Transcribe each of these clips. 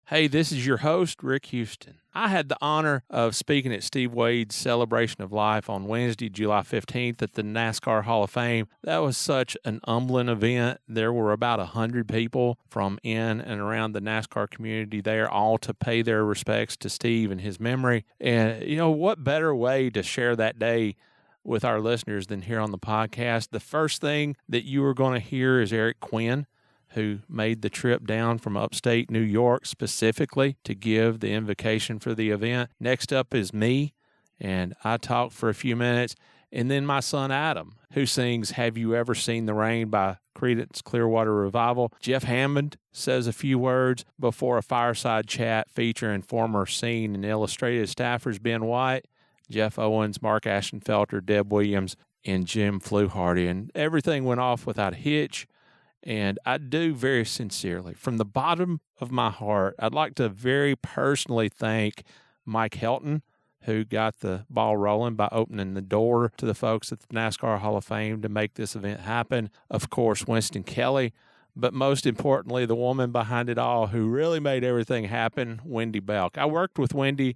Hey, this is your host, Rick Houston. I had the honor of speaking at Steve Waid's Celebration of Life on Wednesday, July 15th at the NASCAR Hall of Fame. That was such an humbling event. There were about 100 people from in and around the NASCAR community there, all to pay their respects to Steve and his memory. And, what better way to share that day with our listeners than here on the podcast? The first thing that you are going to hear is Eric Quinn, who made the trip down from upstate New York specifically to give the invocation for the event. Next up is me, and I talk for a few minutes. And then my son Adam, who sings Have You Ever Seen the Rain by Creedence Clearwater Revival. Jeff Hammond says a few words before a fireside chat featuring former scene and illustrated staffers Ben White, Jeff Owens, Mark Ashenfelter, Deb Williams, and Jim Fluharty. And everything went off without a hitch. And I do very sincerely, from the bottom of my heart, I'd like to very personally thank Mike Helton, who got the ball rolling by opening the door to the folks at the NASCAR Hall of Fame to make this event happen. Of course, Winston Kelly, but most importantly, the woman behind it all who really made everything happen, Wendy Belk. I worked with Wendy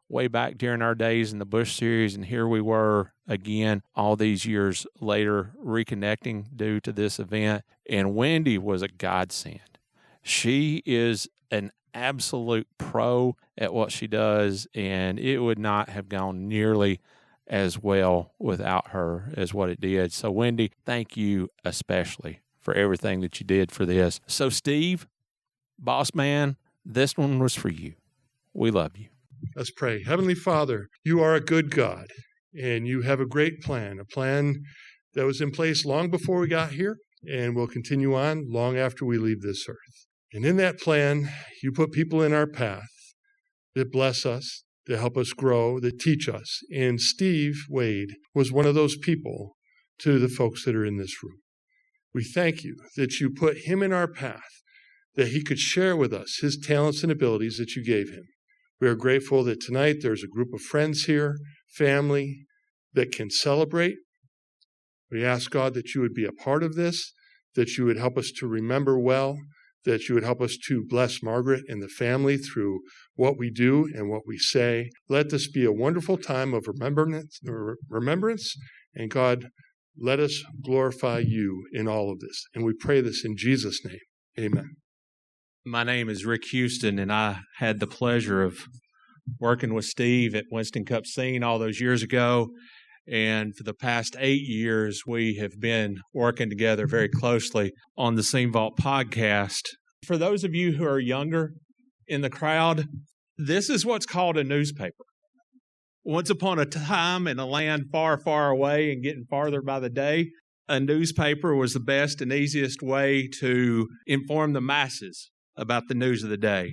way back during our days in the Busch Series, and here we were again all these years later reconnecting due to this event, and Wendy was a godsend. She is an absolute pro at what she does, and it would not have gone nearly as well without her as what it did. So Wendy, thank you especially for everything that you did for this. So Steve, boss man, this one was for you. We love you. Let's pray. Heavenly Father, you are a good God, and you have a great plan, a plan that was in place long before we got here and will continue on long after we leave this earth. And in that plan, you put people in our path that bless us, that help us grow, that teach us. And Steve Waid was one of those people to the folks that are in this room. We thank you that you put him in our path, that he could share with us his talents and abilities that you gave him. We are grateful that tonight there's a group of friends here, family, that can celebrate. We ask, God, that you would be a part of this, that you would help us to remember well, that you would help us to bless Margaret and the family through what we do and what we say. Let this be a wonderful time of remembrance, and God, let us glorify you in all of this. And we pray this in Jesus' name. Amen. My name is Rick Houston, and I had the pleasure of working with Steve at Winston Cup Scene all those years ago. And for the past 8 years, we have been working together very closely on the Scene Vault podcast. For those of you who are younger in the crowd, this is what's called a newspaper. Once upon a time, in a land far, far away and getting farther by the day, a newspaper was the best and easiest way to inform the masses about the news of the day.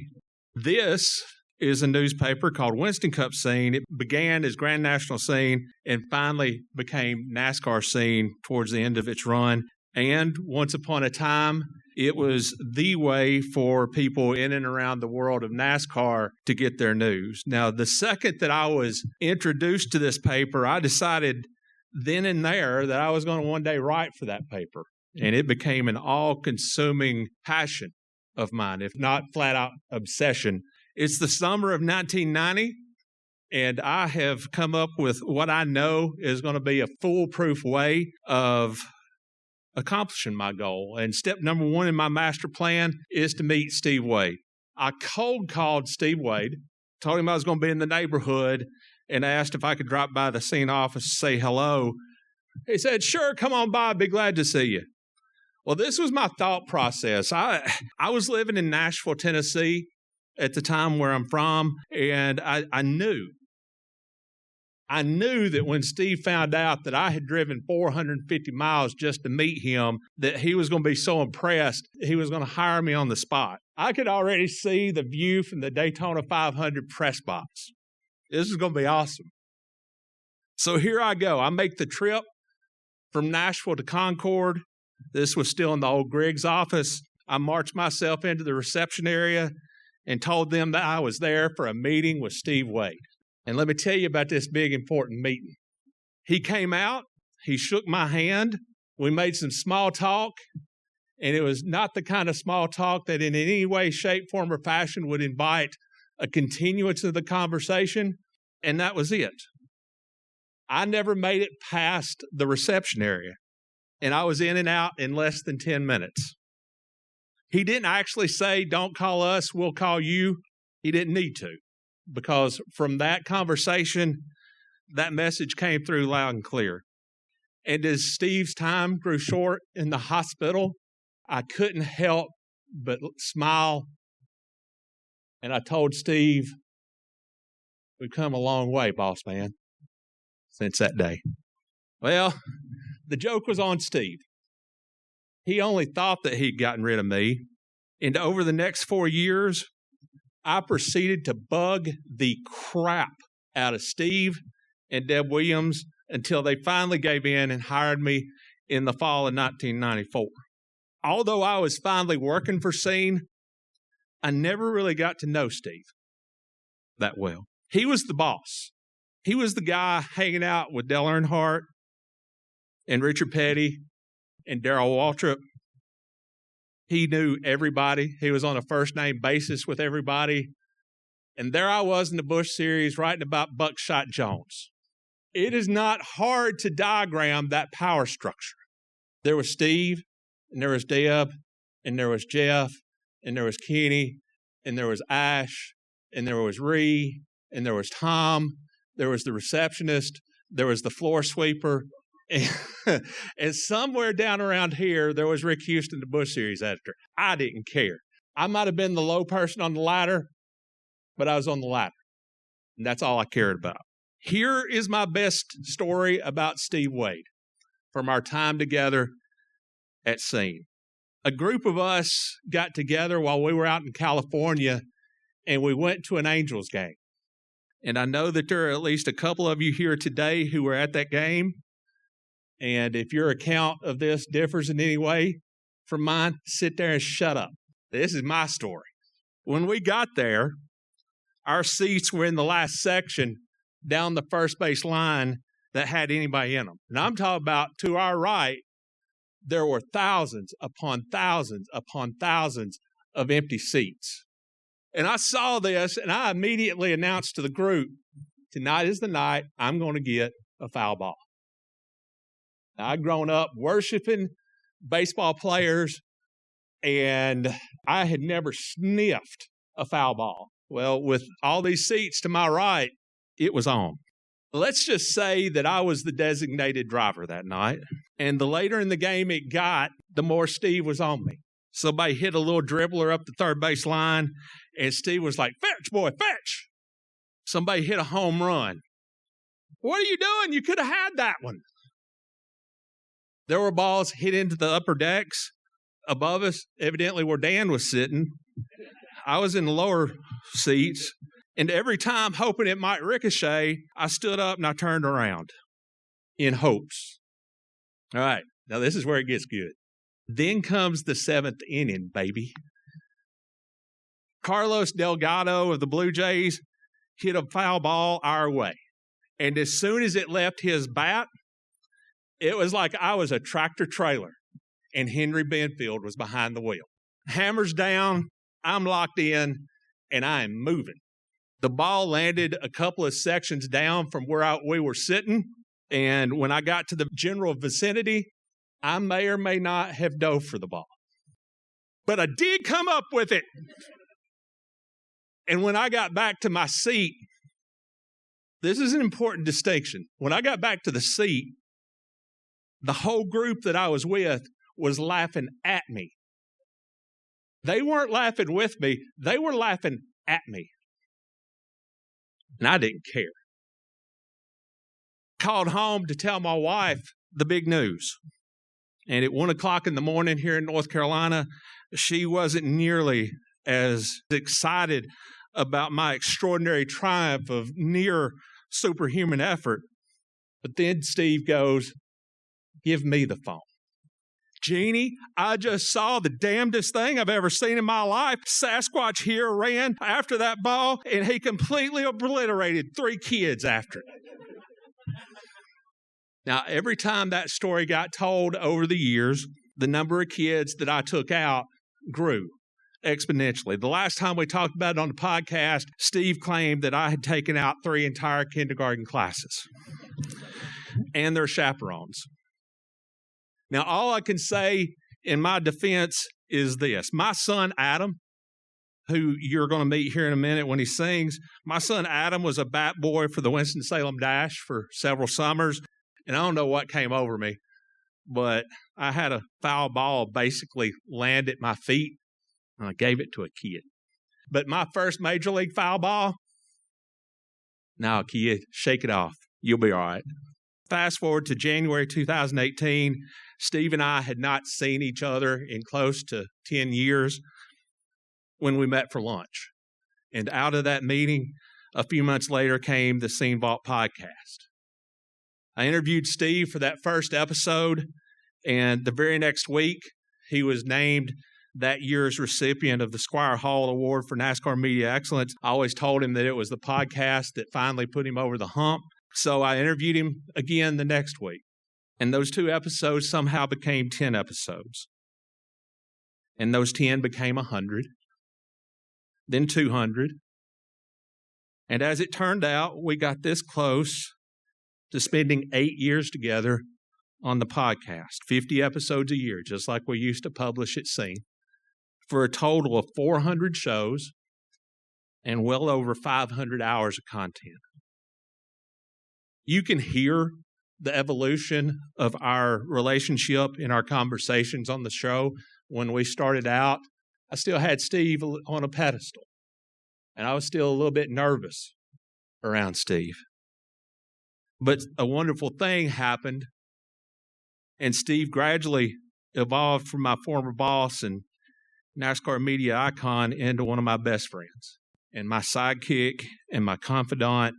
This is a newspaper called Winston Cup Scene. It began as Grand National Scene and finally became NASCAR Scene towards the end of its run. And once upon a time, it was the way for people in and around the world of NASCAR to get their news. Now, the second that I was introduced to this paper, I decided then and there that I was going to one day write for that paper. And it became an all-consuming passion of mine, if not flat-out obsession. It's the summer of 1990, and I have come up with what I know is going to be a foolproof way of accomplishing my goal. And step number one in my master plan is to meet Steve Waid. I cold called Steve Waid, told him I was going to be in the neighborhood, and asked if I could drop by the scene office to say hello. He said, "Sure, come on by. I'd be glad to see you." Well, this was my thought process. I was living in Nashville, Tennessee at the time where I'm from, and I knew that when Steve found out that I had driven 450 miles just to meet him, that he was going to be so impressed, he was going to hire me on the spot. I could already see the view from the Daytona 500 press box. This is going to be awesome. So here I go. I make the trip from Nashville to Concord. This was still in the old Griggs office. I marched myself into the reception area and told them that I was there for a meeting with Steve Waid. And let me tell you about this big, important meeting. He came out. He shook my hand. We made some small talk. And it was not the kind of small talk that in any way, shape, form, or fashion would invite a continuance of the conversation. And that was it. I never made it past the reception area. And I was in and out in less than 10 minutes. He didn't actually say, don't call us, we'll call you. He didn't need to. Because from that conversation, that message came through loud and clear. And as Steve's time grew short in the hospital, I couldn't help but smile. And I told Steve, we've come a long way, boss man, since that day. Well, the joke was on Steve. He only thought that he'd gotten rid of me. And over the next 4 years, I proceeded to bug the crap out of Steve and Deb Williams until they finally gave in and hired me in the fall of 1994. Although I was finally working for Scene, I never really got to know Steve that well. He was the boss. He was the guy hanging out with Dale Earnhardt and Richard Petty and Darrell Waltrip. He knew everybody. He was on a first-name basis with everybody. And there I was in the Busch Series writing about Buckshot Jones. It is not hard to diagram that power structure. There was Steve, and there was Deb, and there was Jeff, and there was Kenny, and there was Ash, and there was Ree, and there was Tom, there was the receptionist, there was the floor sweeper, and somewhere down around here, there was Rick Houston, the Busch Series editor. I didn't care. I might have been the low person on the ladder, but I was on the ladder, and that's all I cared about. Here is my best story about Steve Waid from our time together at Scene. A group of us got together while we were out in California, and we went to an Angels game. And I know that there are at least a couple of you here today who were at that game. And if your account of this differs in any way from mine, sit there and shut up. This is my story. When we got there, our seats were in the last section down the first base line that had anybody in them. And I'm talking about to our right, there were thousands upon thousands upon thousands of empty seats. And I saw this, and I immediately announced to the group, tonight is the night I'm going to get a foul ball. Now, I'd grown up worshiping baseball players, and I had never sniffed a foul ball. Well, with all these seats to my right, it was on. Let's just say that I was the designated driver that night, and the later in the game it got, the more Steve was on me. Somebody hit a little dribbler up the third base line, and Steve was like, fetch, boy, fetch. Somebody hit a home run. What are you doing? You could have had that one. There were balls hit into the upper decks above us, evidently where Dan was sitting. I was in the lower seats, and every time hoping it might ricochet, I stood up and I turned around in hopes. All right, now this is where it gets good. Then comes the seventh inning, baby. Carlos Delgado of the Blue Jays hit a foul ball our way. And as soon as it left his bat, it was like I was a tractor trailer and Henry Benfield was behind the wheel. Hammers down, I'm locked in, and I am moving. The ball landed a couple of sections down from where we were sitting, and when I got to the general vicinity, I may or may not have dove for the ball. But I did come up with it. And when I got back to my seat, this is an important distinction. When I got back to the seat, the whole group that I was with was laughing at me. They weren't laughing with me. They were laughing at me. And I didn't care. Called home to tell my wife the big news. And at 1 o'clock in the morning here in North Carolina, she wasn't nearly as excited about my extraordinary triumph of near superhuman effort. But then Steve goes, give me the phone. Jeannie, I just saw the damnedest thing I've ever seen in my life. Sasquatch here ran after that ball, and he completely obliterated 3 kids after it. Now, every time that story got told over the years, the number of kids that I took out grew exponentially. The last time we talked about it on the podcast, Steve claimed that I had taken out 3 entire kindergarten classes and their chaperones. Now, all I can say in my defense is this. My son, Adam, who you're going to meet here in a minute when he sings, my son, Adam, was a bat boy for the Winston-Salem Dash for several summers, and I don't know what came over me, but I had a foul ball basically land at my feet, and I gave it to a kid. But my first major league foul ball, now, kid, shake it off. You'll be all right. Fast forward to January 2018, Steve and I had not seen each other in close to 10 years when we met for lunch. And out of that meeting, a few months later came the Scene Vault podcast. I interviewed Steve for that first episode, and the very next week, he was named that year's recipient of the Squire Hall Award for NASCAR Media Excellence. I always told him that it was the podcast that finally put him over the hump. So I interviewed him again the next week. And those 2 episodes somehow became 10 episodes. And those 10 became 100, then 200. And as it turned out, we got this close to spending 8 years together on the podcast, 50 episodes a year, just like we used to publish at Scene, for a total of 400 shows and well over 500 hours of content. You can hear the evolution of our relationship in our conversations on the show. When we started out, I still had Steve on a pedestal, and I was still a little bit nervous around Steve. But a wonderful thing happened, and Steve gradually evolved from my former boss and NASCAR media icon into one of my best friends and my sidekick and my confidant.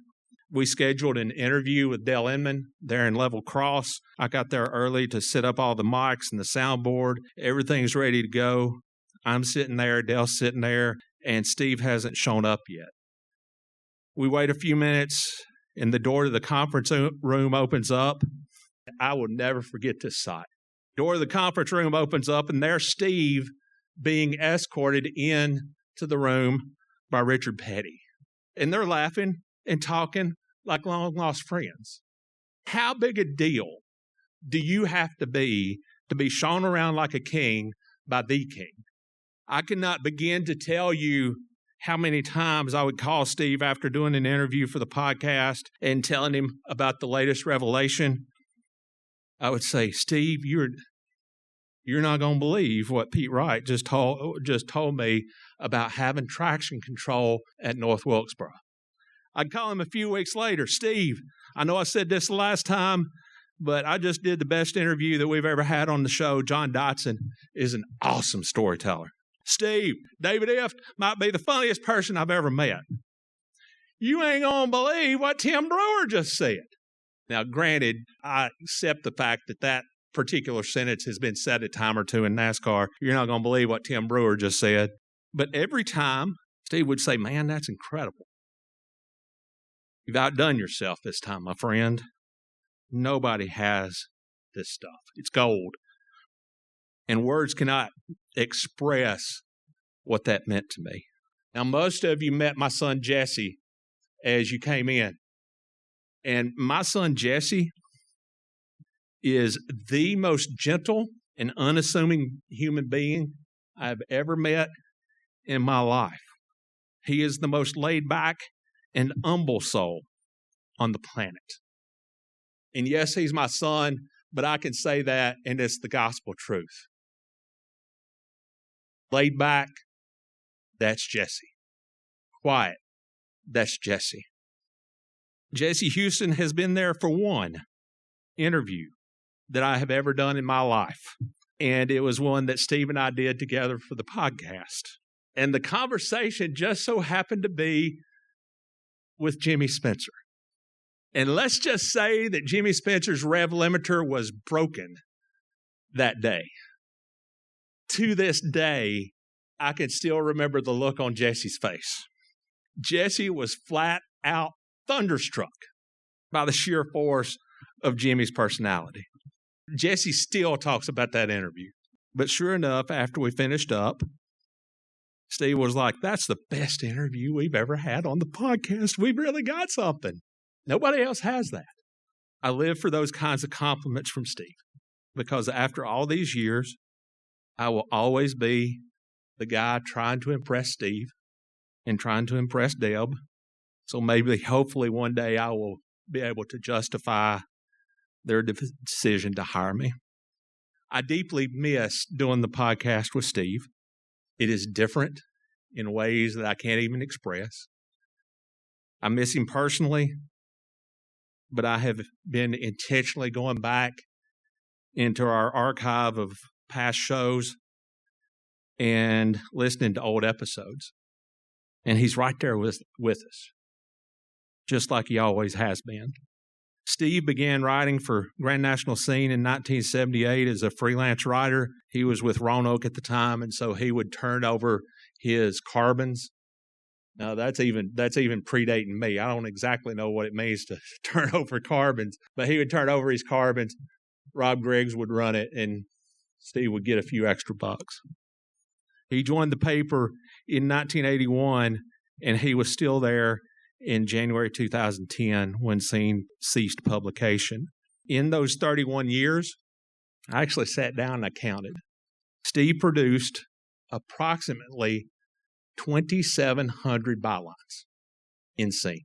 We scheduled an interview with Dale Inman there in Level Cross. I got there early to set up all the mics and the soundboard. Everything's ready to go. I'm sitting there, Dale's sitting there, and Steve hasn't shown up yet. We wait a few minutes, and the door to the conference room opens up. I will never forget this sight. Door of the conference room opens up, and there's Steve being escorted in to the room by Richard Petty. And they're laughing and talking like long-lost friends. How big a deal do you have to be shown around like a king by the king? I cannot begin to tell you how many times I would call Steve after doing an interview for the podcast and telling him about the latest revelation. I would say, Steve, you're not going to believe what Pete Wright just told me about having traction control at North Wilkesboro. I'd call him a few weeks later, Steve, I know I said this the last time, but I just did the best interview that we've ever had on the show. John Dotson is an awesome storyteller. Steve, David F. might be the funniest person I've ever met. You ain't going to believe what Tim Brewer just said. Now, granted, I accept the fact that particular sentence has been said a time or two in NASCAR. You're not going to believe what Tim Brewer just said. But every time, Steve would say, man, that's incredible. You've outdone yourself this time, my friend. Nobody has this stuff. It's gold. And words cannot express what that meant to me. Now, most of you met my son Jesse as you came in. And my son Jesse is the most gentle and unassuming human being I've ever met in my life. He is the most laid back and humble soul on the planet. And yes, he's my son, but I can say that, and it's the gospel truth. Laid back, that's Jesse. Quiet, that's Jesse. Jesse Houston has been there for one interview that I have ever done in my life. And it was one that Steve and I did together for the podcast. And the conversation just so happened to be with Jimmy Spencer. And let's just say that Jimmy Spencer's rev limiter was broken that day. To this day, I can still remember the look on Jesse's face. Jesse was flat out thunderstruck by the sheer force of Jimmy's personality. Jesse still talks about that interview. But sure enough, after we finished up, Steve was like, "That's the best interview we've ever had on the podcast. We've really got something. Nobody else has that." I live for those kinds of compliments from Steve, because after all these years, I will always be the guy trying to impress Steve and trying to impress Deb. So maybe, hopefully, one day I will be able to justify their decision to hire me. I deeply miss doing the podcast with Steve. It is different in ways that I can't even express. I miss him personally, but I have been intentionally going back into our archive of past shows and listening to old episodes. And he's right there with us, just like he always has been. Steve began writing for Grand National Scene in 1978 as a freelance writer. He was with Roanoke at the time, and so he would turn over his carbons. Now, that's even predating me. I don't exactly know what it means to turn over carbons, but he would turn over his carbons. Rob Griggs would run it, and Steve would get a few extra bucks. He joined the paper in 1981, and he was still there in January 2010 when Scene ceased publication. In those 31 years, I actually sat down and I counted. Steve produced approximately 2,700 bylines in Scene.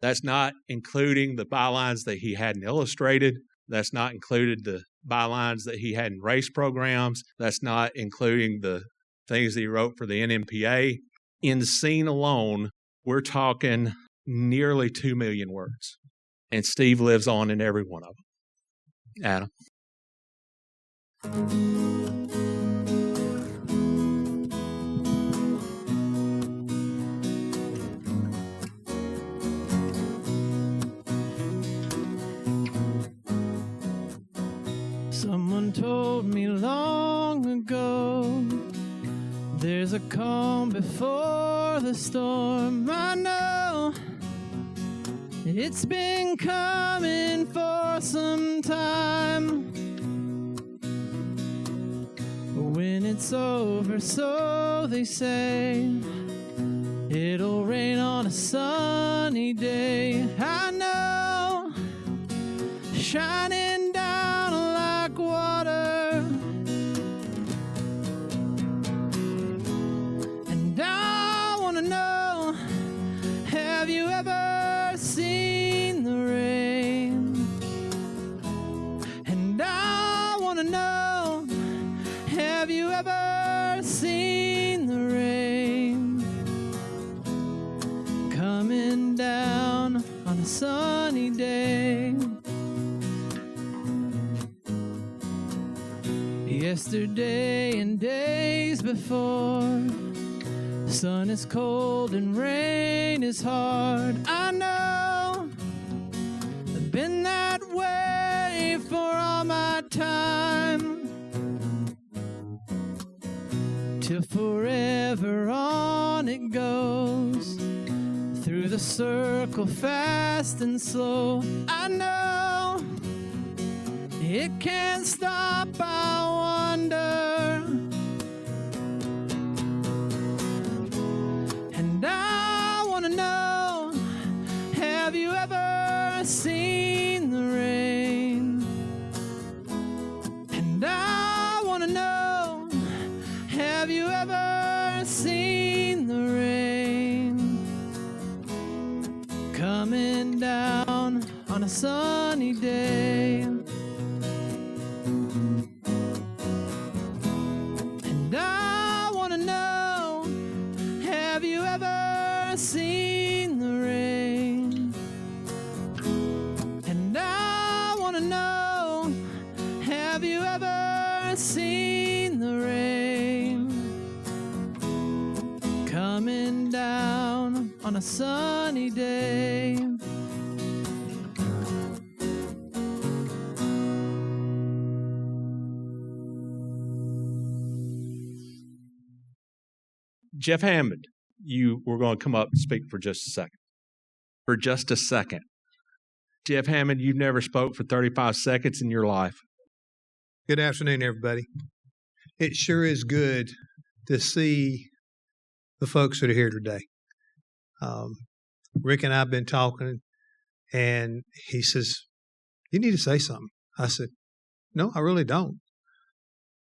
That's not including the bylines that he hadn't illustrated. That's not included the bylines that he had in race programs. That's not including the things that he wrote for the NMPA. In Scene alone, we're talking nearly 2 million words. And Steve lives on in every one of them. Adam. Someone told me long ago, there's a calm before the storm. I know it's been coming for some time. When it's over, so they say, it'll rain on a sunny day. I know, shining down like water. And I want to know, have you ever seen the rain? And I want to know, have you ever seen the rain coming down on a sunny day? Yesterday and days before, the sun is cold and rain is hard. I know I've been that way for all my time, till forever on it goes, through the circle fast and slow. I know it can't stop, I wonder. And I want to know, have you ever seen the rain? And I want to know, have you ever seen the rain coming down on a sunny day? And I want to know, have you ever seen the rain? And I want to know, have you ever seen the rain coming down on a sunny day? Jeff Hammond, you were going to come up and speak for just a second. For just a second. Jeff Hammond, you've never spoke for 35 seconds in your life. Good afternoon, everybody. it sure is good to see the folks that are here today. Rick and I have been talking, and he says, "You need to say something." I said, "No, I really don't.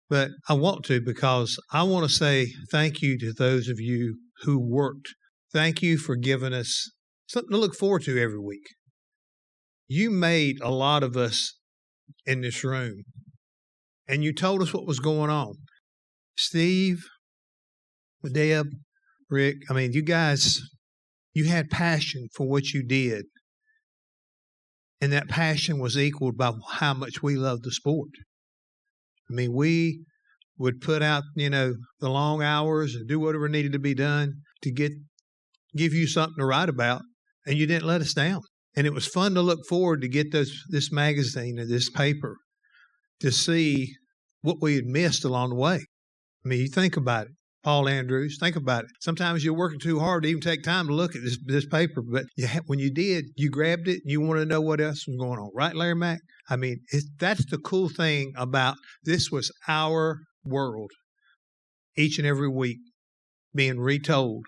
But I want to, because I want to say thank you to those of you who worked. Thank you for giving us something to look forward to every week. You made a lot of us in this room, and you told us what was going on. Steve, Deb, Rick, I mean, you guys, you had passion for what you did, and that passion was equaled by how much we loved the sport. I mean, we would put out, the long hours and do whatever needed to be done to give you something to write about, and you didn't let us down. And it was fun to look forward to get this magazine and this paper to see what we had missed along the way. I mean, you think about it. Paul Andrews, think about it. Sometimes you're working too hard to even take time to look at this paper, but when you did, you grabbed it and you want to know what else was going on. Right, Larry Mack? I mean, that's the cool thing about this was our world each and every week being retold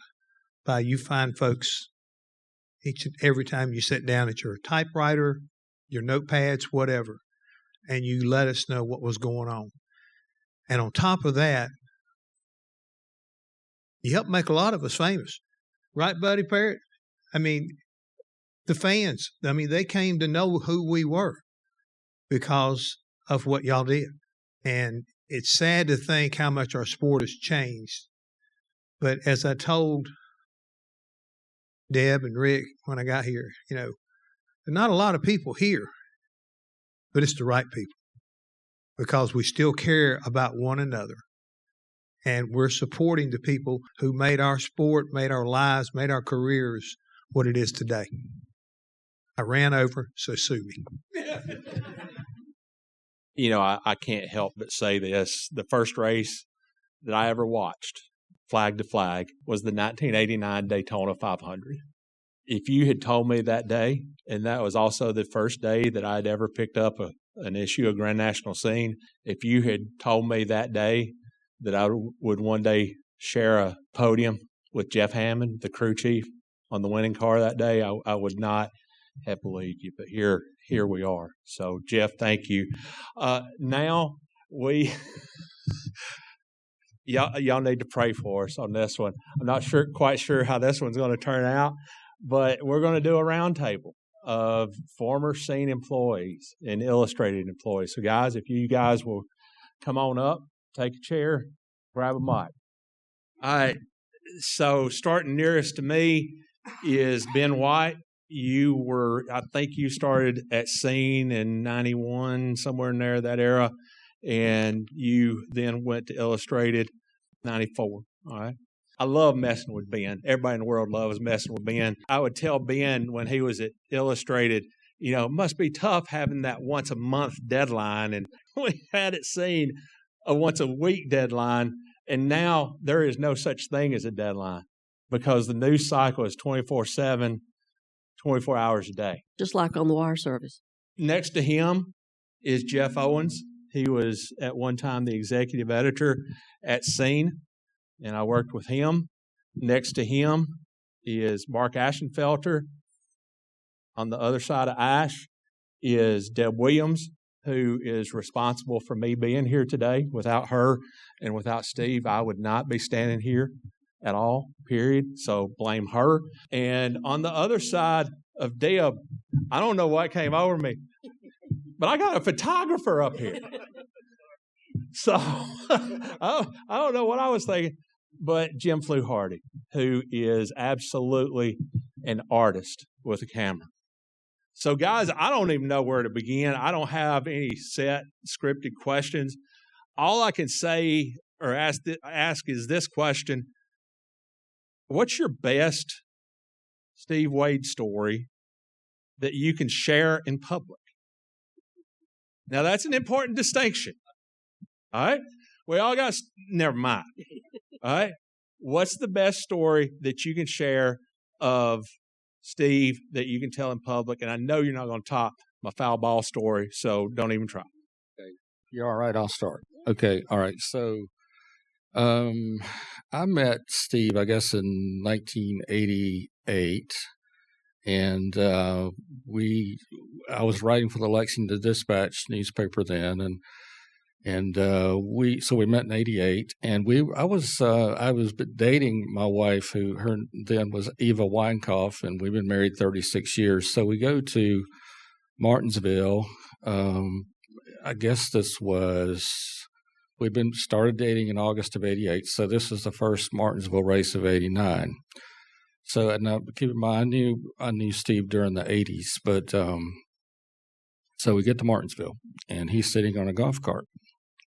by you fine folks each and every time you sit down at your typewriter, your notepads, whatever, and you let us know what was going on. And on top of that, you helped make a lot of us famous. Right, Buddy Parrott? I mean, the fans, they came to know who we were because of what y'all did. And it's sad to think how much our sport has changed. But as I told Deb and Rick when I got here, there are not a lot of people here, but it's the right people because we still care about one another. And we're supporting the people who made our sport, made our lives, made our careers what it is today. I ran over, so sue me. I can't help but say this. The first race that I ever watched, flag to flag, was the 1989 Daytona 500. If you had told me that day, and that was also the first day that I'd ever picked up an issue of Grand National Scene, if you had told me that day that I would one day share a podium with Jeff Hammond, the crew chief, on the winning car that day, I would not have believed you. But here we are. So, Jeff, thank you. Now y'all need to pray for us on this one. I'm not quite sure how this one's going to turn out, but we're going to do a roundtable of former scene employees and illustrated employees. So, guys, if you guys will come on up, take a chair, grab a mic. All right. So starting nearest to me is Ben White. I think you started at Scene in 91, somewhere in there, that era. And you then went to Illustrated 94. All right. I love messing with Ben. Everybody in the world loves messing with Ben. I would tell Ben when he was at Illustrated, it must be tough having that once a month deadline. And we had it Scene a once a week deadline, and now there is no such thing as a deadline because the news cycle is 24/7, 24 hours a day. Just like on the wire service. Next to him is Jeff Owens. He was at one time the executive editor at Scene, and I worked with him. Next to him is Mark Ashenfelter. On the other side of Ash is Deb Williams, who is responsible for me being here today. Without her and without Steve, I would not be standing here at all, period. So blame her. And on the other side of Deb, I don't know what came over me, but I got a photographer up here. So I don't know what I was thinking, but Jim Fluharty, who is absolutely an artist with a camera. So, guys, I don't even know where to begin. I don't have any set scripted questions. All I can say or ask is this question. What's your best Steve Waid story that you can share in public? Now, that's an important distinction. All right? We all got never mind. All right? What's the best story that you can share of Steve that you can tell in public? And I know you're not going to top my foul ball story, so don't even try. Okay. You're all right. I'll start. Okay. All right. So I met Steve, I guess, in 1988. And I was writing for the Lexington Dispatch newspaper then, and we met in '88, and I was dating my wife, who her then was Eva Weinkauf, and we've been married 36 years. So we go to Martinsville. I guess we'd been started dating in August of '88, so this is the first Martinsville race of '89. So, and now keep in mind, I knew Steve during the '80s, but so we get to Martinsville, and he's sitting on a golf cart,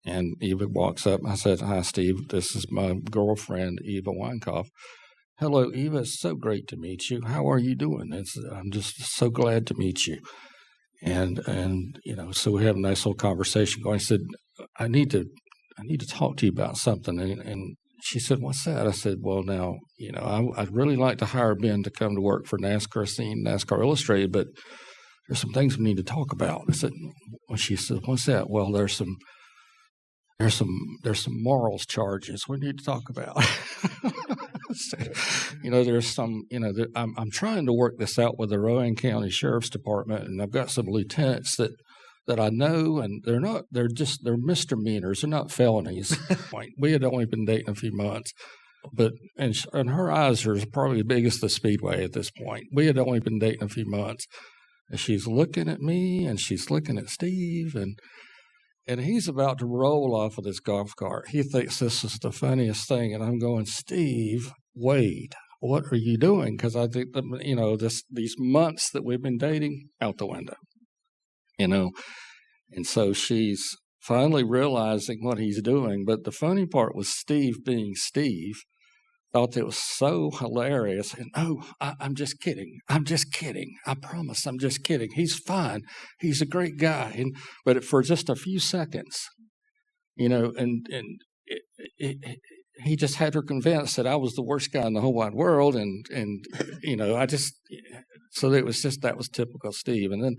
and Eva walks up. I said, "Hi, Steve. This is my girlfriend, Eva Weinkauf." "Hello, Eva. It's so great to meet you. How are you doing?" "I'm just so glad to meet you." And so we have a nice little conversation going. I said, "I need to talk to you about something," and she said, "What's that?" I said, "Well, now, I'd really like to hire Ben to come to work for NASCAR Scene, NASCAR Illustrated, but there's some things we need to talk about." I said, well, she said, "What's that?" "Well, there's some morals charges we need to talk about." So, there's some, I'm trying to work this out with the Rowan County Sheriff's Department, and I've got some lieutenants that I know, and they're misdemeanors. They're not felonies. We had only been dating a few months, but and her eyes are probably as big as the Speedway at this point. We had only been dating a few months, and she's looking at me, and she's looking at Steve, and he's about to roll off of this golf cart. He thinks this is the funniest thing, and I'm going, "Steve Waid, what are you doing?" Because I think these months that we've been dating out the window. And so she's finally realizing what he's doing. But the funny part was Steve, being Steve, thought it was so hilarious. And, I'm just kidding. I'm just kidding. I promise I'm just kidding. He's fine. He's a great guy. But for just a few seconds, he just had her convinced that I was the worst guy in the whole wide world. So that was typical Steve. And then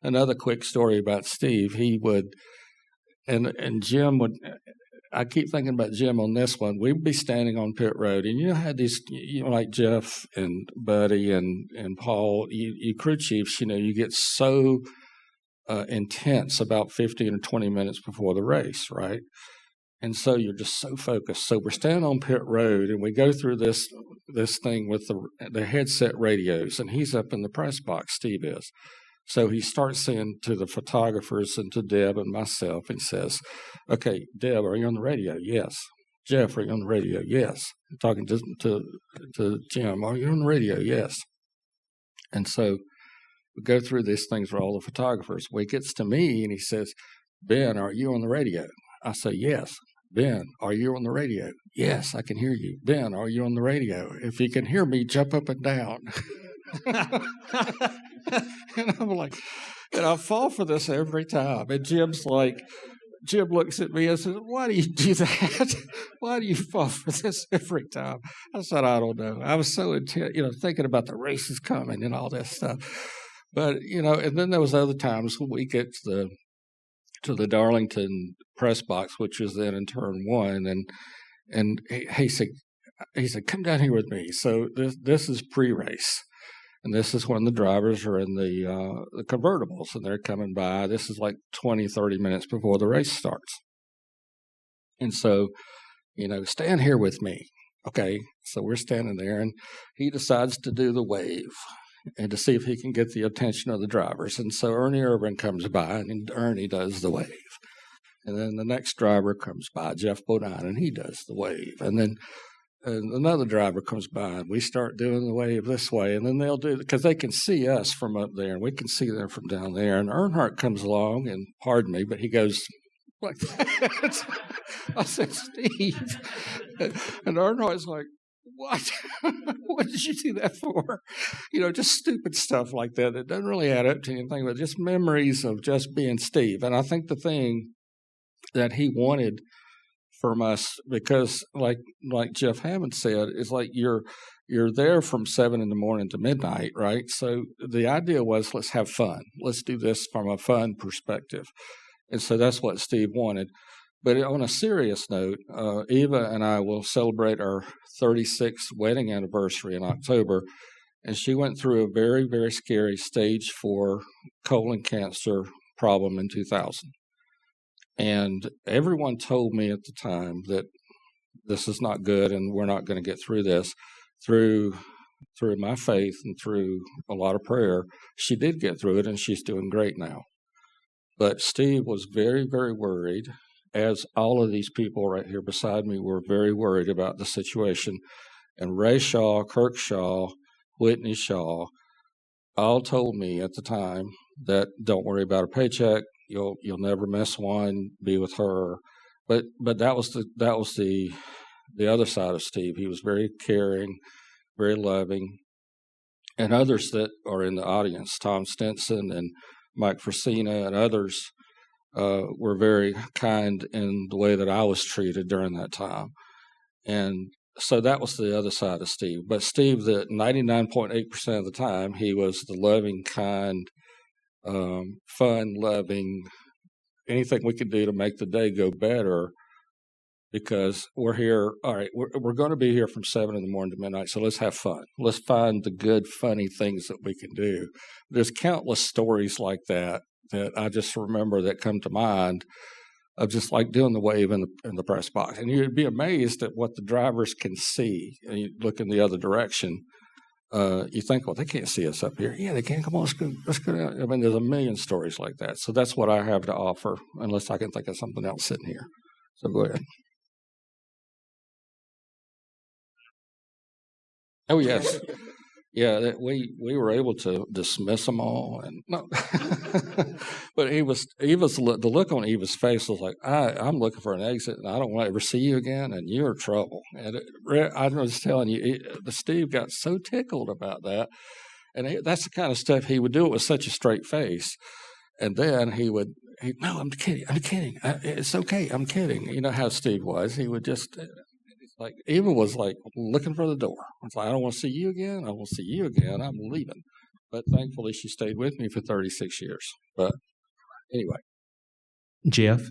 another quick story about Steve, he would, and Jim would, I keep thinking about Jim on this one. We'd be standing on pit road, and had these, like Jeff and Buddy and Paul, you crew chiefs, you get so intense about 15 or 20 minutes before the race, right? And so you're just so focused. So we're standing on pit road, and we go through this thing with the headset radios, and he's up in the press box, Steve is. So he starts saying to the photographers and to Deb and myself, and says, "Okay, Deb, are you on the radio?" "Yes." "Jeff, are you on the radio?" "Yes." Talking to Jim, "Are you on the radio?" "Yes." And so we go through these things for all the photographers. Well, he gets to me, and he says, "Ben, are you on the radio?" I say, "Yes." "Ben, are you on the radio?" "Yes, I can hear you." "Ben, are you on the radio? If you can hear me, jump up and down." And I'm like, and I fall for this every time. And Jim looks at me and says, "Why do you do that? Why do you fall for this every time?" I said, "I don't know." I was so intent, thinking about the races coming and all that stuff. But, and then there was other times when we get to the Darlington press box, which was then in turn one. And he said, "Come down here with me." So this is pre-race. And this is when the drivers are in the convertibles, and they're coming by. This is like 20, 30 minutes before the race starts. And so, "Stand here with me." Okay, so we're standing there, and he decides to do the wave and to see if he can get the attention of the drivers. And so Ernie Irvin comes by, and Ernie does the wave. And then the next driver comes by, Jeff Bodine, and he does the wave. And then another driver comes by, and we start doing the wave this way, and then they'll do it because they can see us from up there, and we can see them from down there. And Earnhardt comes along, and pardon me, but he goes like that. I said, "Steve," and Earnhardt's like, "What? What did you do that for?" Just stupid stuff like that. It doesn't really add up to anything, but just memories of just being Steve. And I think the thing that he wanted from us, because like Jeff Hammond said, is like you're there from 7 a.m. to midnight, right? So the idea was, let's have fun. Let's do this from a fun perspective. And so that's what Steve wanted. But on a serious note, Eva and I will celebrate our 36th wedding anniversary in October, and she went through a very, very scary stage 4 colon cancer problem in 2000. And everyone told me at the time that this is not good and we're not going to get through this. Through my faith and through a lot of prayer, she did get through it, and she's doing great now. But Steve was very, very worried, as all of these people right here beside me were very worried about the situation. And Ray Shaw, Kirk Shaw, Whitney Shaw all told me at the time that don't worry about a paycheck. You'll never miss one. Be with her. But that was the other side of Steve. He was very caring, very loving. And others that are in the audience, Tom Stinson and Mike Frasina and others, were very kind in the way that I was treated during that time. And so that was the other side of Steve. But Steve, the 99.8% of the time, he was the loving, kind, fun-loving, anything we could do to make the day go better, because we're here, all right, we're going to be here from 7 in the morning to midnight, so let's have fun. Let's find the good, funny things that we can do. There's countless stories like that I just remember that come to mind, of just like doing the wave in the press box. And you'd be amazed at what the drivers can see. And you look in the other direction. You think, well, they can't see us up here. Yeah, they can. Come on, let's go down. I mean, there's a million stories like that. So that's what I have to offer, unless I can think of something else sitting here. So go ahead. Oh, yes. Yeah, we were able to dismiss them all, and no. But the look on Eva's face was like, I'm looking for an exit, and I don't want to ever see you again, and you're in trouble. And I was telling you, Steve got so tickled about that, and that's the kind of stuff he would do it with such a straight face, and then no, I'm kidding, it's okay, I'm kidding. You know how Steve was. He would just. Like, Eva was like looking for the door. It's like, I don't want to see you again. I won't see you again. I'm leaving. But thankfully, she stayed with me for 36 years. But anyway. Jeff?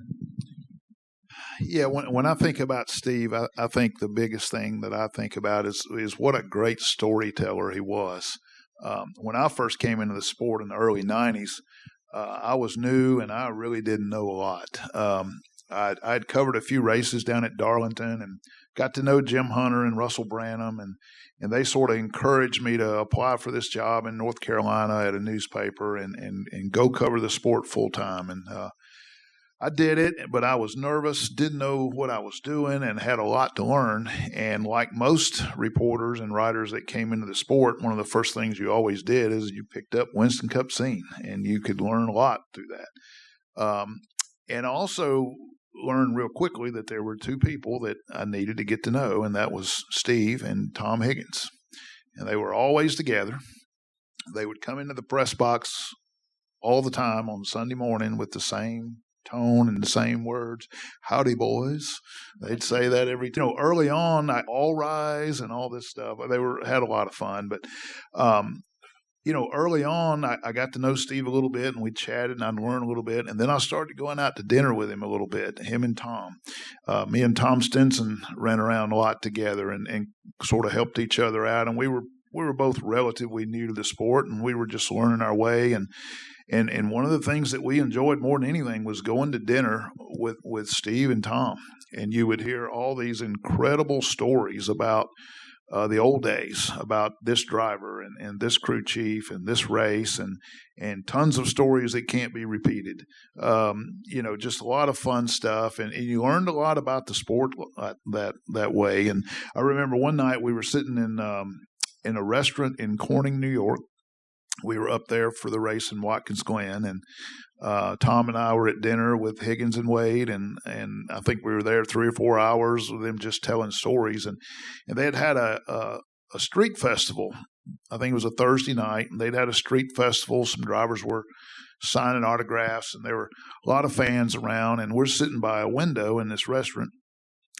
Yeah, when I think about Steve, I think the biggest thing that I think about is what a great storyteller he was. When I first came into the sport in the early 90s, I was new and I really didn't know a lot. I'd covered a few races down at Darlington and got to know Jim Hunter and Russell Branham, and they sort of encouraged me to apply for this job in North Carolina at a newspaper and go cover the sport full time. And I did it, but I was nervous, didn't know what I was doing, and had a lot to learn. And like most reporters and writers that came into the sport, one of the first things you always did is you picked up Winston Cup scene, and you could learn a lot through that. And also learned real quickly that there were two people that I needed to get to know, and that was Steve and Tom Higgins. And they were always together. They would come into the press box all the time on Sunday morning with the same tone and the same words. Howdy, boys. They'd say that early on, all rise and all this stuff. They had a lot of fun, but early on, I got to know Steve a little bit, and we chatted, and I learned a little bit. And then I started going out to dinner with him a little bit, him and Tom. Me and Tom Stinson ran around a lot together and sort of helped each other out. And we were both relatively new to the sport, and we were just learning our way. And one of the things that we enjoyed more than anything was going to dinner with Steve and Tom. And you would hear all these incredible stories about the old days, about this driver and this crew chief and this race and tons of stories that can't be repeated. Just a lot of fun stuff. And you learned a lot about the sport that way. And I remember one night we were sitting in a restaurant in Corning, New York. We were up there for the race in Watkins Glen, and Tom and I were at dinner with Higgins and Waid, and I think we were there 3 or 4 hours with them just telling stories. And they had a street festival. I think it was a Thursday night, and they'd had a street festival. Some drivers were signing autographs, and there were a lot of fans around. And we're sitting by a window in this restaurant,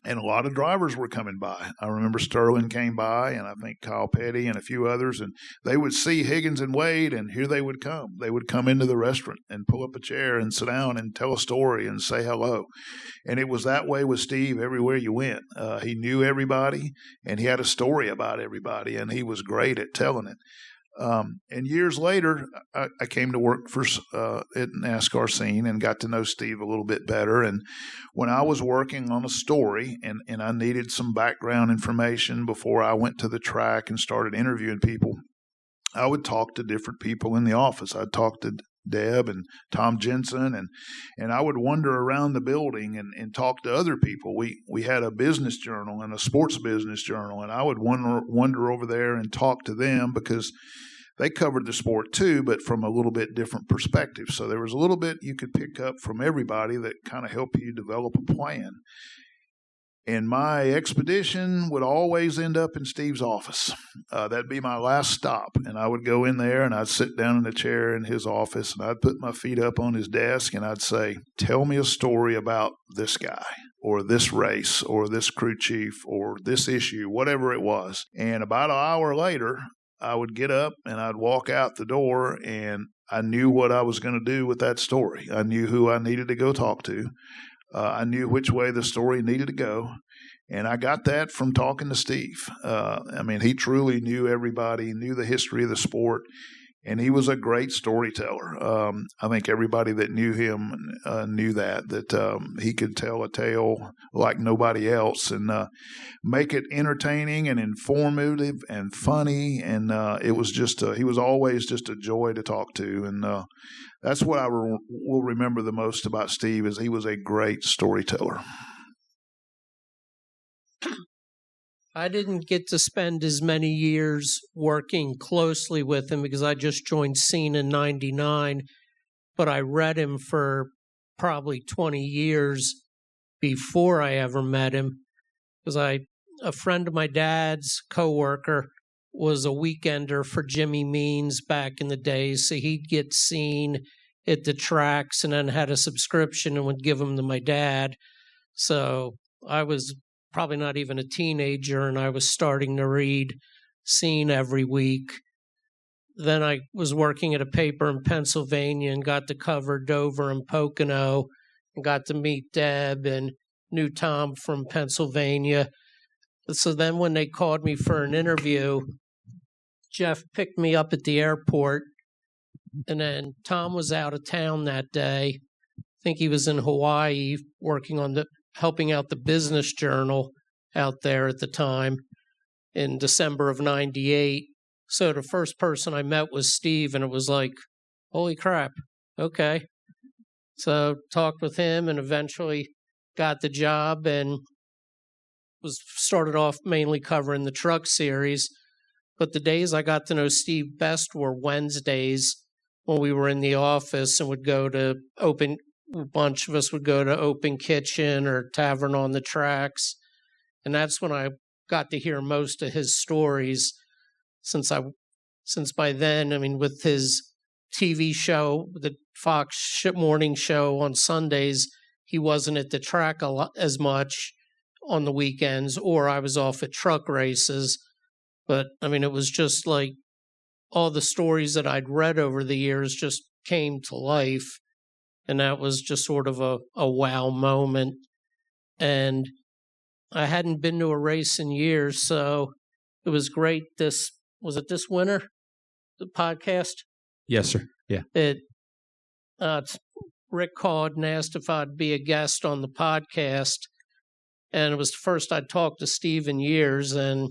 And a lot of drivers were coming by. I remember Sterling came by, and I think Kyle Petty and a few others, and they would see Higgins and Waid, and here they would come. They would come into the restaurant and pull up a chair and sit down and tell a story and say hello. And it was that way with Steve everywhere you went. He knew everybody, and he had a story about everybody, and he was great at telling it. And years later, I came to work for at NASCAR scene and got to know Steve a little bit better. And when I was working on a story and I needed some background information before I went to the track and started interviewing people, I would talk to different people in the office. I'd talk to Deb and Tom Jensen, and I would wander around the building and talk to other people. We had a business journal and a sports business journal, and I would wander over there and talk to them because they covered the sport too, but from a little bit different perspective. So there was a little bit you could pick up from everybody that kind of helped you develop a plan. And my expedition would always end up in Steve's office. That'd be my last stop. And I would go in there and I'd sit down in a chair in his office and I'd put my feet up on his desk and I'd say, tell me a story about this guy or this race or this crew chief or this issue, whatever it was. And about an hour later, I would get up and I'd walk out the door and I knew what I was going to do with that story. I knew who I needed to go talk to. I knew which way the story needed to go, and I got that from talking to Steve. I mean, he truly knew everybody, knew the history of the sport, and he was a great storyteller. I think everybody that knew him knew that he could tell a tale like nobody else and make it entertaining and informative and funny, and it was just he was always just a joy to talk to, and that's what I will remember the most about Steve is he was a great storyteller. I didn't get to spend as many years working closely with him because I just joined Scene in '99, but I read him for probably 20 years before I ever met him because a friend of my dad's coworker was a weekender for Jimmy Means back in the day, so he'd get seen at the tracks and then had a subscription and would give them to my dad. So I was probably not even a teenager, and I was starting to read Scene every week. Then I was working at a paper in Pennsylvania and got to cover Dover and Pocono and got to meet Deb and knew Tom from Pennsylvania. So then when they called me for an interview, Jeff picked me up at the airport, and then Tom was out of town that day. I think he was in Hawaii working on helping out the business journal out there at the time in December of '98. So the first person I met was Steve, and it was like, holy crap, okay. So talked with him and eventually got the job and was started off mainly covering the truck series. But the days I got to know Steve best were Wednesdays when we were in the office and would go to a bunch of us would go to Open Kitchen or Tavern on the Tracks. And that's when I got to hear most of his stories since by then, I mean, with his TV show, the Fox morning show on Sundays, he wasn't at the track a lot as much on the weekends, or I was off at truck races. But I mean, it was just like all the stories that I'd read over the years just came to life. And that was just sort of a wow moment. And I hadn't been to a race in years, so it was great. Was it this winter, the podcast? Yes, sir. Yeah. Rick called and asked if I'd be a guest on the podcast. And it was the first I'd talked to Steve in years, and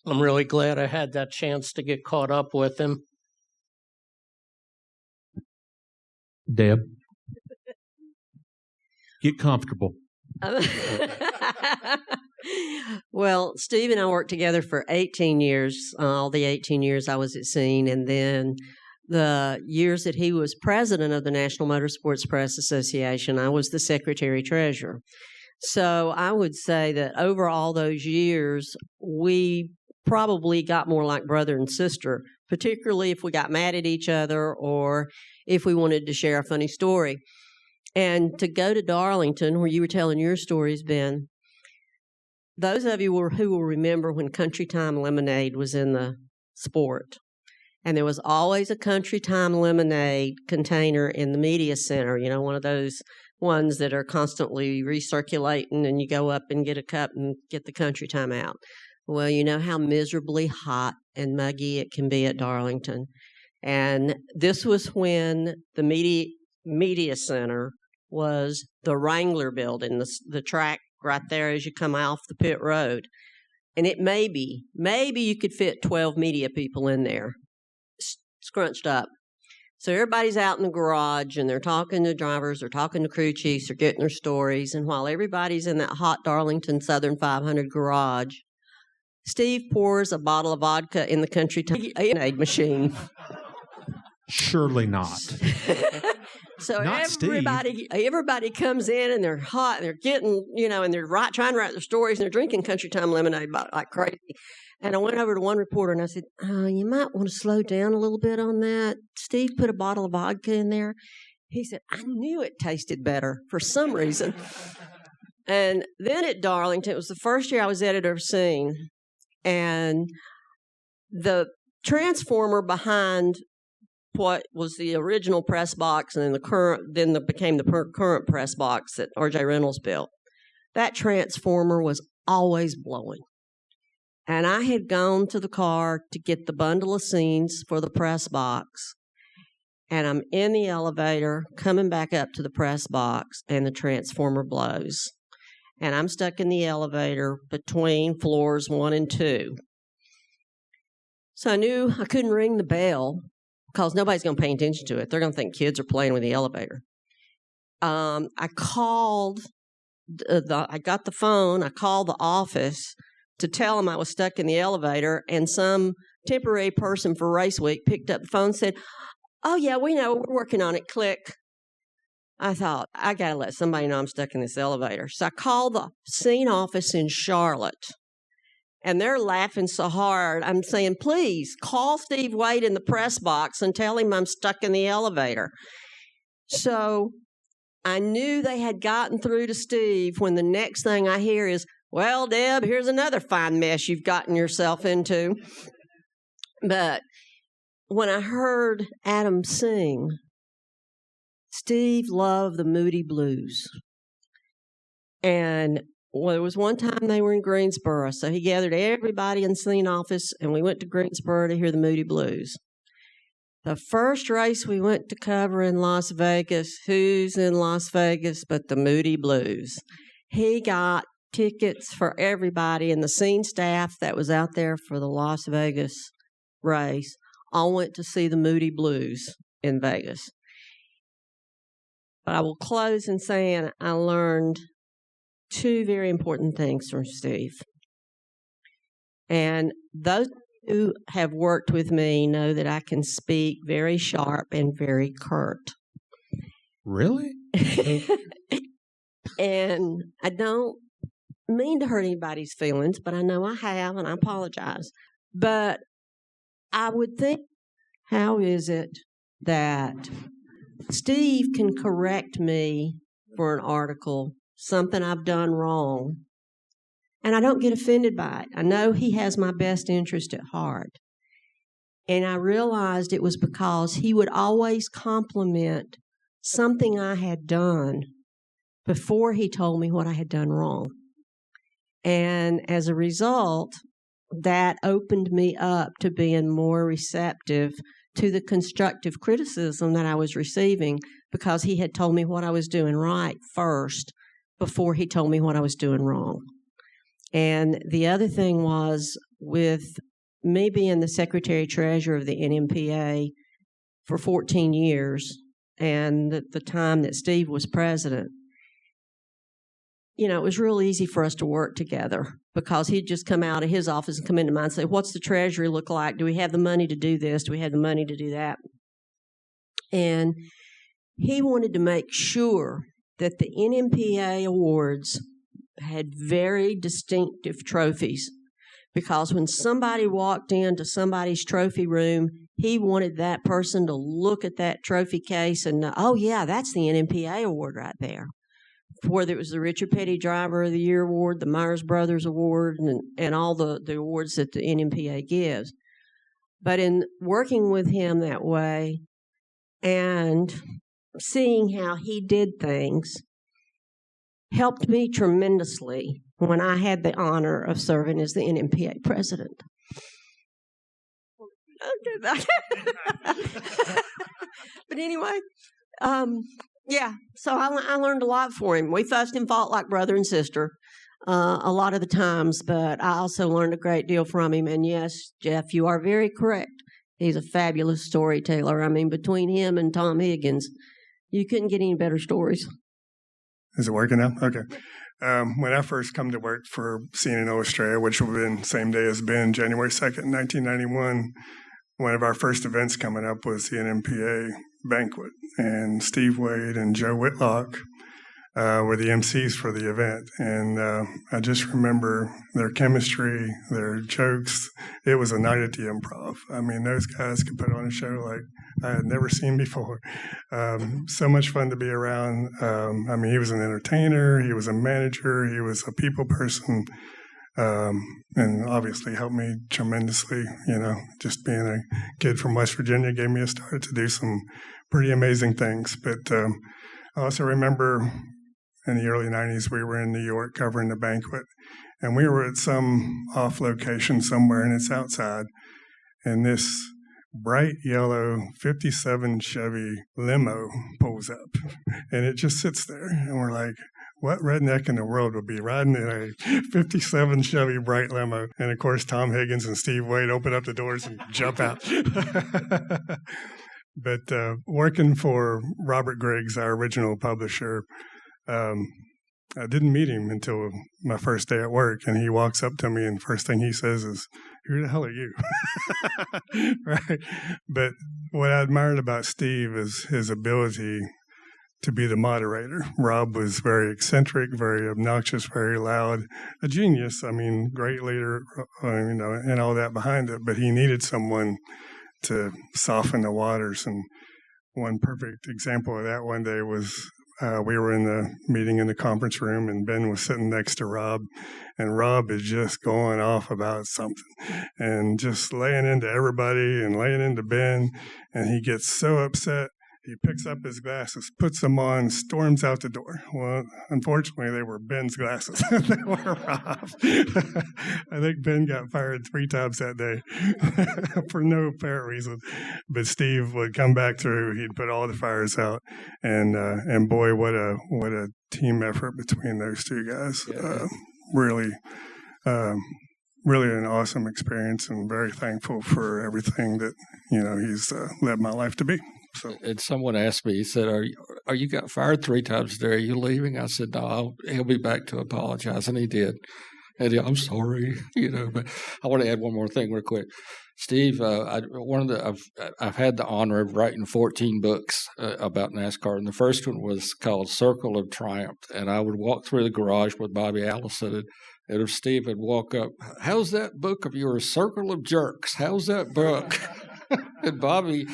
I'm really glad I had that chance to get caught up with him. Deb, get comfortable. Well, Steve and I worked together for 18 years, all the 18 years I was at Scene, and then the years that he was president of the National Motorsports Press Association, I was the secretary-treasurer. So I would say that over all those years, we probably got more like brother and sister, particularly if we got mad at each other or if we wanted to share a funny story. And to go to Darlington, where you were telling your stories, Ben, those of you who will remember when Country Time Lemonade was in the sport, and there was always a Country Time Lemonade container in the media center, you know, one of those ones that are constantly recirculating, and you go up and get a cup and get the Country Time out. Well, you know how miserably hot and muggy it can be at Darlington. And this was when the media center was the Wrangler building, the track right there as you come off the pit road. And it maybe you could fit 12 media people in there, scrunched up. So everybody's out in the garage, and they're talking to drivers, they're talking to crew chiefs, they're getting their stories. And while everybody's in that hot Darlington Southern 500 garage, Steve pours a bottle of vodka in the Country Time lemonade machine. Surely not. So Not everybody comes in, and they're hot, and they're getting, you know, and they're trying to write their stories, and they're drinking Country Time lemonade like crazy. And I went over to one reporter, and I said, you might want to slow down a little bit on that. Steve put a bottle of vodka in there. He said, I knew it tasted better for some reason. And then at Darlington, it was the first year I was editor of Scene, and the transformer behind what was the original press box, and then became the current press box that R.J. Reynolds built. That transformer was always blowing. And I had gone to the car to get the bundle of scenes for the press box, and I'm in the elevator coming back up to the press box, and the transformer blows. And I'm stuck in the elevator between floors 1 and 2. So I knew I couldn't ring the bell, because nobody's going to pay attention to it. They're going to think kids are playing with the elevator. I called, I got the phone, I called the office to tell them I was stuck in the elevator, and some temporary person for race week picked up the phone and said, oh, yeah, we know, we're working on it, click. I thought, I got to let somebody know I'm stuck in this elevator. So I called the Scene office in Charlotte. And they're laughing so hard. I'm saying, please, call Steve Waid in the press box and tell him I'm stuck in the elevator. So I knew they had gotten through to Steve when the next thing I hear is, well, Deb, here's another fine mess you've gotten yourself into. But when I heard Adam sing, Steve loved the Moody Blues. And well, there was one time they were in Greensboro, so he gathered everybody in the Scene office, and we went to Greensboro to hear the Moody Blues. The first race we went to cover in Las Vegas, who's in Las Vegas but the Moody Blues? He got tickets for everybody, and the Scene staff that was out there for the Las Vegas race all went to see the Moody Blues in Vegas. But I will close in saying I learned 2 very important things from Steve. And those who have worked with me know that I can speak very sharp and very curt. Really? And I don't mean to hurt anybody's feelings, but I know I have, and I apologize. But I would think, how is it that Steve can correct me for an article, something I've done wrong, and I don't get offended by it? I know he has my best interest at heart. And I realized it was because he would always compliment something I had done before he told me what I had done wrong. And as a result, that opened me up to being more receptive to the constructive criticism that I was receiving, because he had told me what I was doing right first before he told me what I was doing wrong. And the other thing was, with me being the secretary-treasurer of the NMPA for 14 years and the time that Steve was president, you know, it was real easy for us to work together, because he'd just come out of his office and come into mine and say, what's the treasury look like? Do we have the money to do this? Do we have the money to do that? And he wanted to make sure that the NMPA awards had very distinctive trophies, because when somebody walked into somebody's trophy room, he wanted that person to look at that trophy case and know, oh, yeah, that's the NMPA award right there. whether it was the Richard Petty Driver of the Year Award, the Myers Brothers Award, and all the awards that the NMPA gives. But in working with him that way and seeing how he did things helped me tremendously when I had the honor of serving as the NMPA president. But anyway, yeah, so I learned a lot from him. We fussed and fought like brother and sister a lot of the times, but I also learned a great deal from him. And yes, Jeff, you are very correct. He's a fabulous storyteller. I mean, between him and Tom Higgins, you couldn't get any better stories. Is it working now? Okay. When I first come to work for CNN Australia, which would have been the same day as Ben, January 2nd, 1991, one of our first events coming up was the NMPA banquet. And Steve Waid and Joe Whitlock were the MCs for the event. And I just remember their chemistry, their jokes. It was a night at the Improv. I mean, those guys could put on a show like I had never seen before. So much fun to be around. I mean, he was an entertainer. He was a manager. He was a people person. And obviously helped me tremendously. You know, just being a kid from West Virginia gave me a start to do some pretty amazing things. But I also remember in the early 90s, we were in New York covering the banquet, and we were at some off location somewhere, and it's outside, and this bright yellow 57 Chevy limo pulls up, and it just sits there, and we're like, what redneck in the world would be riding in a 57 Chevy bright limo? And of course, Tom Higgins and Steve Waid open up the doors and jump out. But working for Robert Griggs, our original publisher, I didn't meet him until my first day at work, and he walks up to me, and first thing he says is, "Who the hell are you?" Right? But what I admired about Steve is his ability to be the moderator. Rob was very eccentric, very obnoxious, very loud, a genius. I mean, great leader, you know, and all that behind it. But he needed someone to soften the waters. And one perfect example of that one day was we were in the meeting in the conference room, and Ben was sitting next to Rob, and Rob is just going off about something and just laying into everybody and laying into Ben, and he gets so upset. He picks up his glasses, puts them on, storms out the door. Well, unfortunately, they were Ben's glasses. They were Rob. I think Ben got fired 3 times that day for no apparent reason. But Steve would come back through. He'd put all the fires out, and boy, what a team effort between those two guys. Yeah. Really an awesome experience, and very thankful for everything that he's led my life to be. So. And someone asked me, he said, "Are you got fired 3 times today? Are you leaving?" I said, "No, he'll be back to apologize," and he did. And I'm sorry, But I want to add one more thing real quick. Steve, I've had the honor of writing 14 books about NASCAR, and the first one was called Circle of Triumph. And I would walk through the garage with Bobby Allison, and if Steve would walk up, "How's that book of yours, Circle of Jerks? How's that book?" And Bobby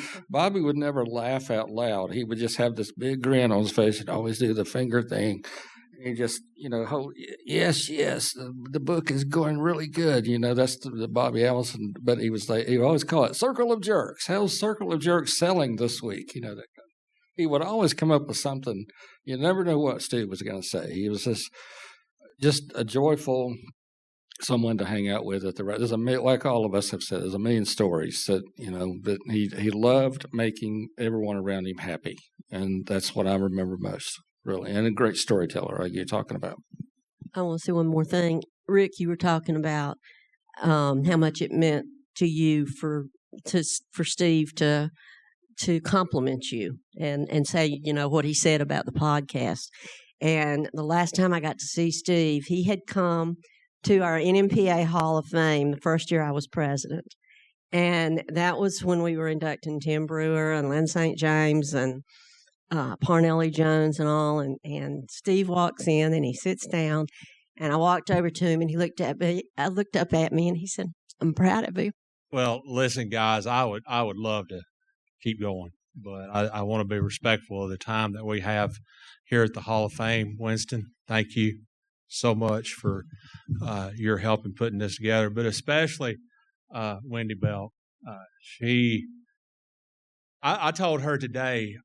would never laugh out loud. He would just have this big grin on his face and always do the finger thing. He just, yes, the book is going really good. That's the Bobby Allison. But he was like, he would always call it Circle of Jerks. How's Circle of Jerks selling this week? That he would always come up with something. You never know what Steve was going to say. He was just a joyful someone to hang out with at the right. There's like all of us have said, there's a million stories that that he loved making everyone around him happy, and that's what I remember most, really. And a great storyteller, like you're talking about. I want to say one more thing, Rick. You were talking about how much it meant to you for Steve to compliment you and say what he said about the podcast. And the last time I got to see Steve, he had come to our NMPA Hall of Fame the first year I was president. And that was when we were inducting Tim Brewer and Lynn St. James and Parnelli Jones and all. And Steve walks in and he sits down, and I walked over to him and he looked at me. I looked up at me and he said, "I'm proud of you." Well, listen, guys, I would love to keep going. but I want to be respectful of the time that we have here at the Hall of Fame. Winston, thank you so much for your help in putting this together, but especially Wendy Bell. I told her today,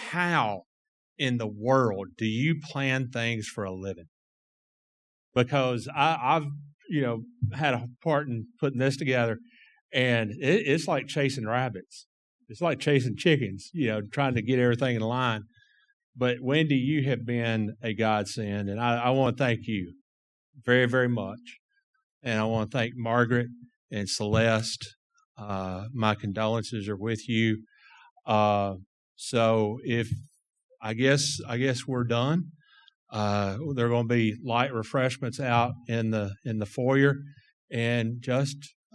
how in the world do you plan things for a living? Because I've had a part in putting this together, and it's like chasing rabbits. It's like chasing chickens, trying to get everything in line. But Wendy, you have been a godsend, and I want to thank you very, very much. And I want to thank Margaret and Celeste. My condolences are with you. So I guess we're done. There are going to be light refreshments out in the foyer, and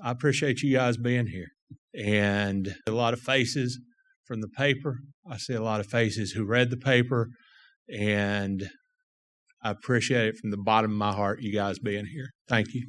I appreciate you guys being here. And a lot of faces from the paper. I see a lot of faces who read the paper, and I appreciate it from the bottom of my heart, you guys being here. Thank you.